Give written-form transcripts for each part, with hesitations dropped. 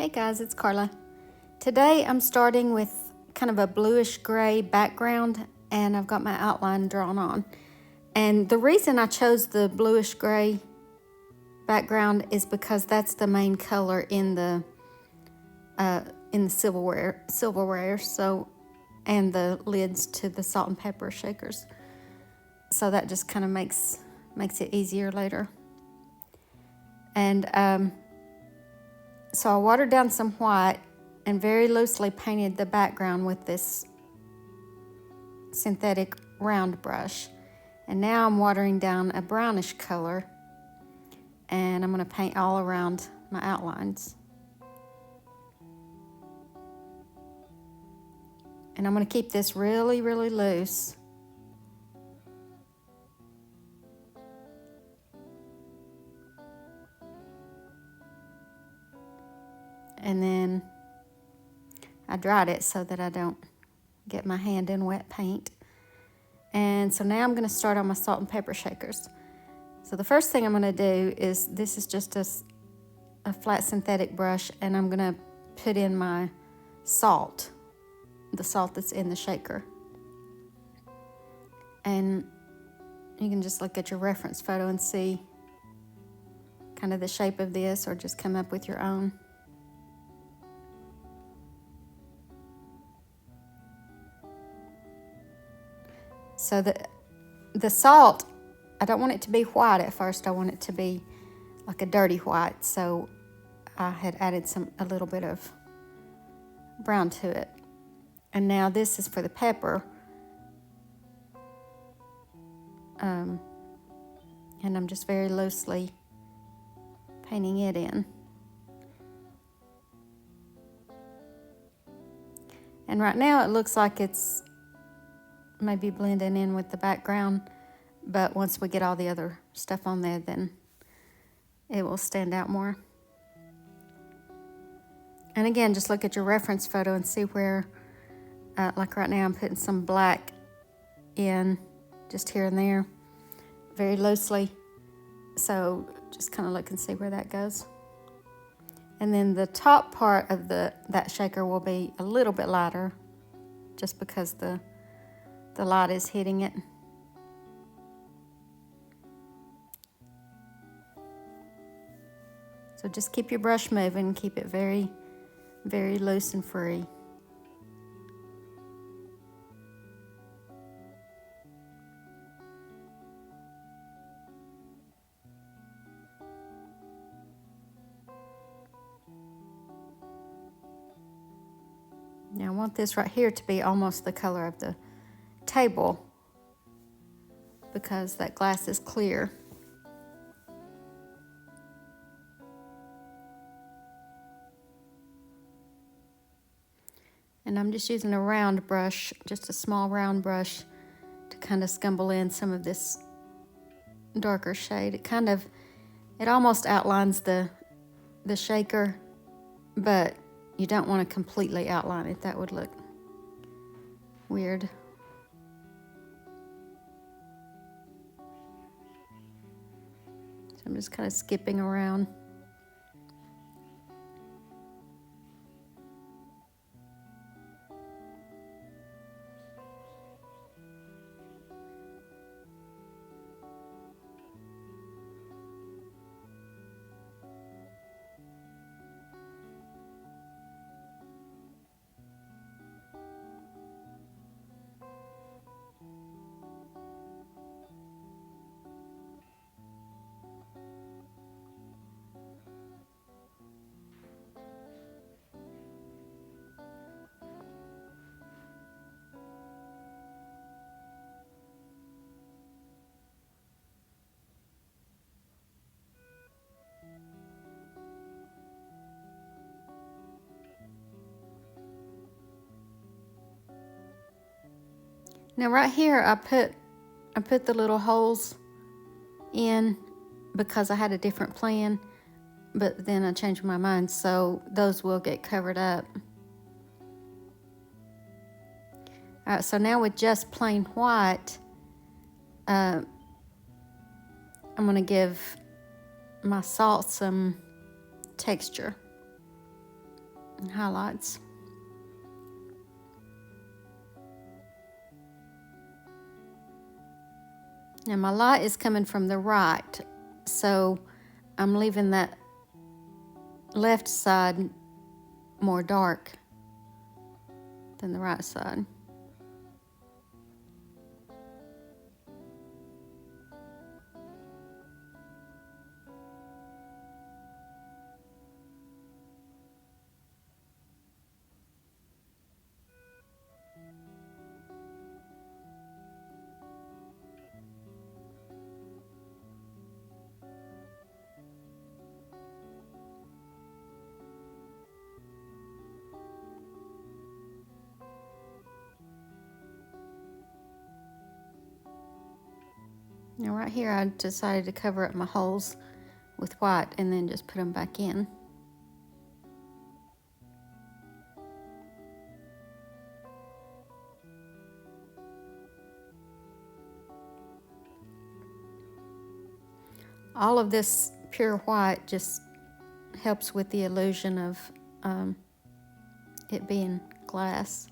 Hey guys, it's Carla. Today I'm starting with kind of a bluish gray background and I've got my outline drawn on. And the reason I chose the bluish gray background is because that's the main color in the silverware, so and the lids to the salt and pepper shakers. So that just kind of makes it easier later. And so I watered down some white and very loosely painted the background with this synthetic round brush. And now I'm watering down a brownish color and I'm going to paint all around my outlines. And I'm going to keep this really, really loose. And then I dried it so that I don't get my hand in wet paint. And so now I'm going to start on my salt and pepper shakers. So the first thing I'm going to do is, this is just a flat synthetic brush, and I'm going to put in my salt, the salt that's in the shaker. And you can just look at your reference photo and see kind of the shape of this, or just come up with your own. So the salt, I don't want it to be white at first. I want it to be like a dirty white. So I had added a little bit of brown to it. And now this is for the pepper. And I'm just very loosely painting it in. And right now it looks like it's maybe blending in with the background, but once we get all the other stuff on there, then it will stand out more. And again, just look at your reference photo and see where, like right now I'm putting some black in just here and there, very loosely. So just kind of look and see where that goes. And then the top part of that shaker will be a little bit lighter, just because the light is hitting it. So just keep your brush moving, keep it very, very loose and free. Now I want this right here to be almost the color of the table, because that glass is clear. And I'm just using a round brush, just a small round brush, to kind of scumble in some of this darker shade. It almost outlines the shaker, but you don't want to completely outline it. That would look weird. So I'm just kind of skipping around. Now right here I put the little holes in because I had a different plan, but then I changed my mind, so those will get covered up. All right, so now with just plain white, I'm going to give my salt some texture. and highlights. Now my light is coming from the right, so I'm leaving that left side more dark than the right side. Now right here I decided to cover up my holes with white and then just put them back in. All of this pure white just helps with the illusion of it being glass.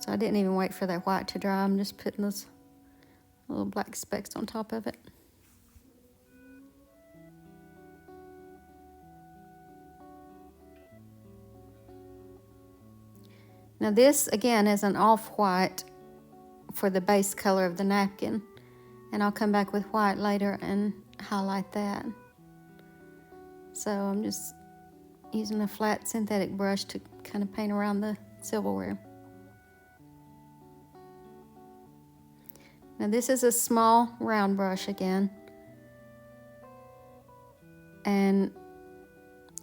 So I didn't even wait for that white to dry. I'm just putting those little black specks on top of it. Now this again is an off-white for the base color of the napkin, and I'll come back with white later and highlight that. So I'm just using a flat synthetic brush to kind of paint around the silverware. Now this is a small round brush again, and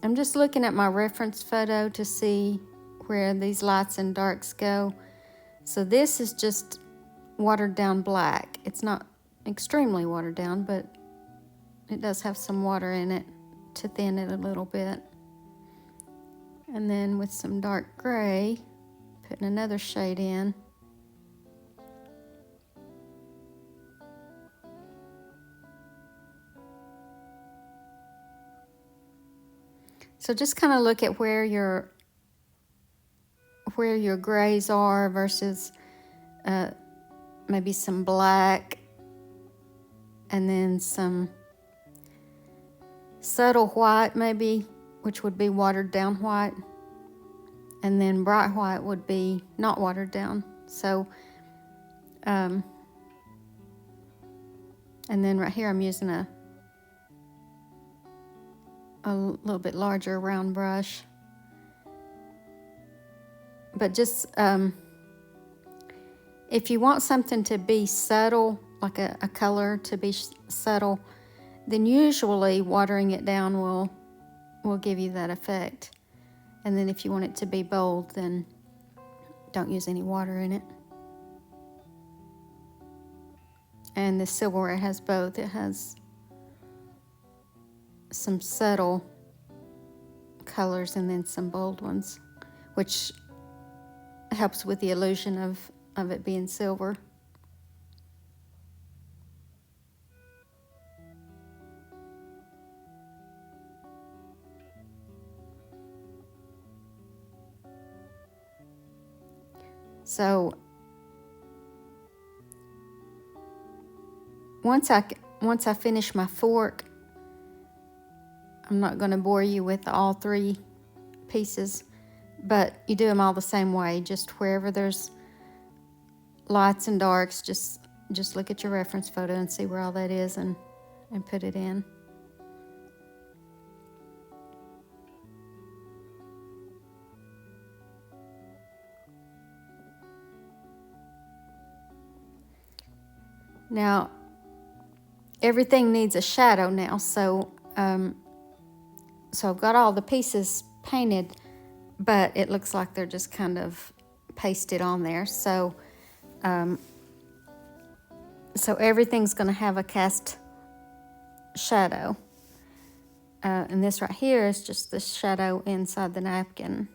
I'm just looking at my reference photo to see where these lights and darks go. So this is just watered down black. It's not extremely watered down, but it does have some water in it to thin it a little bit. And then with some dark gray, putting another shade in. So just kind of look at where your grays are versus maybe some black, and then some subtle white maybe, which would be watered down white, and then bright white would be not watered down. So and then right here I'm using a little bit larger round brush. But just if you want something to be subtle, like a color to be subtle, then usually watering it down will give you that effect. And then if you want it to be bold, then don't use any water in it. And the silverware has both. It has some subtle colors and then some bold ones, which helps with the illusion of it being silver. So once I finish my fork, I'm not going to bore you with all three pieces, but you do them all the same way. Just wherever there's lights and darks, just look at your reference photo and see where all that is and put it in. Now, everything needs a shadow now, so I've got all the pieces painted, but it looks like they're just kind of pasted on there. So everything's going to have a cast shadow. And this right here is just the shadow inside the napkin.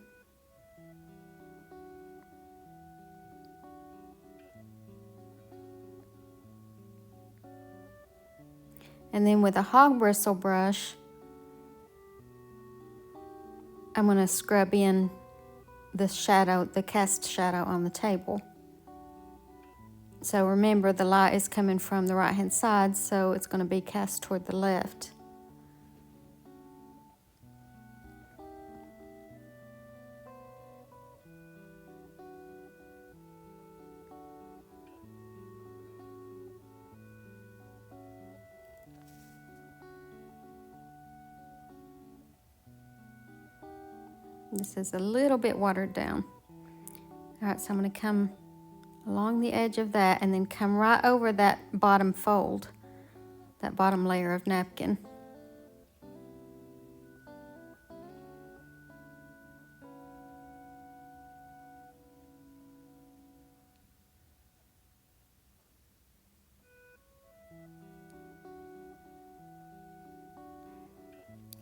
And then with a hog bristle brush, I'm going to scrub in the shadow, the cast shadow on the table. So remember, the light is coming from the right hand side, so it's going to be cast toward the left. This is a little bit watered down. All right, so I'm going to come along the edge of that and then come right over that bottom fold, that bottom layer of napkin.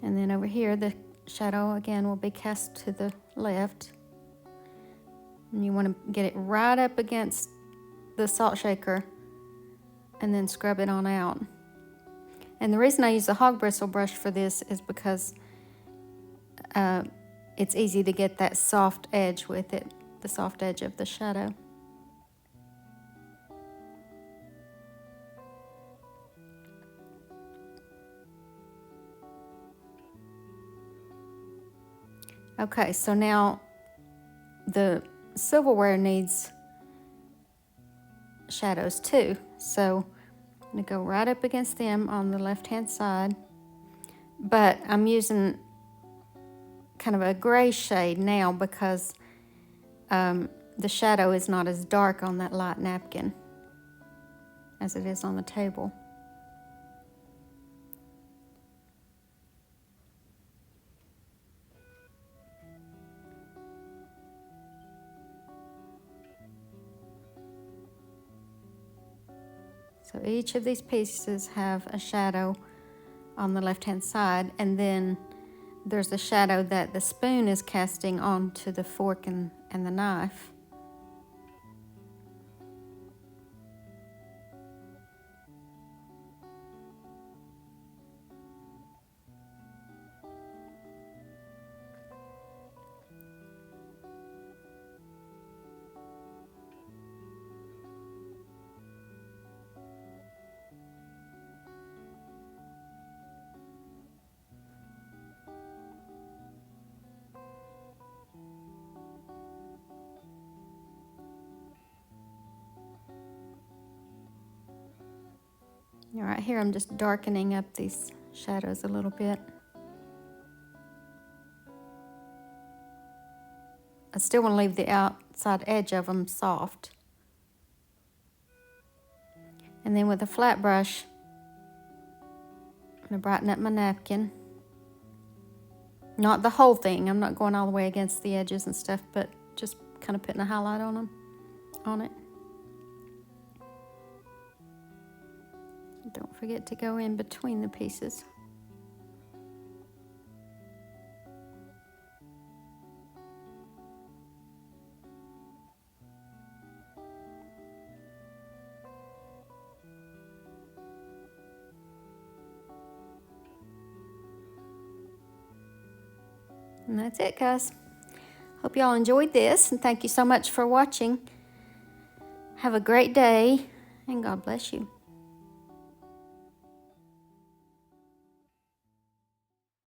And then over here, the shadow again will be cast to the left. And you want to get it right up against the salt shaker and then scrub it on out. And the reason I use the hog bristle brush for this is because it's easy to get that soft edge with it, the soft edge of the shadow. Okay, so now the silverware needs shadows too. So I'm going to go right up against them on the left-hand side. But I'm using kind of a gray shade now because the shadow is not as dark on that light napkin as it is on the table. So each of these pieces have a shadow on the left-hand side, and then there's a shadow that the spoon is casting onto the fork and the knife. Right here, I'm just darkening up these shadows a little bit. I still want to leave the outside edge of them soft. And then with a flat brush, I'm going to brighten up my napkin. Not the whole thing. I'm not going all the way against the edges and stuff, but just kind of putting a highlight on it. Don't forget to go in between the pieces. And that's it, guys. Hope y'all enjoyed this, and thank you so much for watching. Have a great day, and God bless you.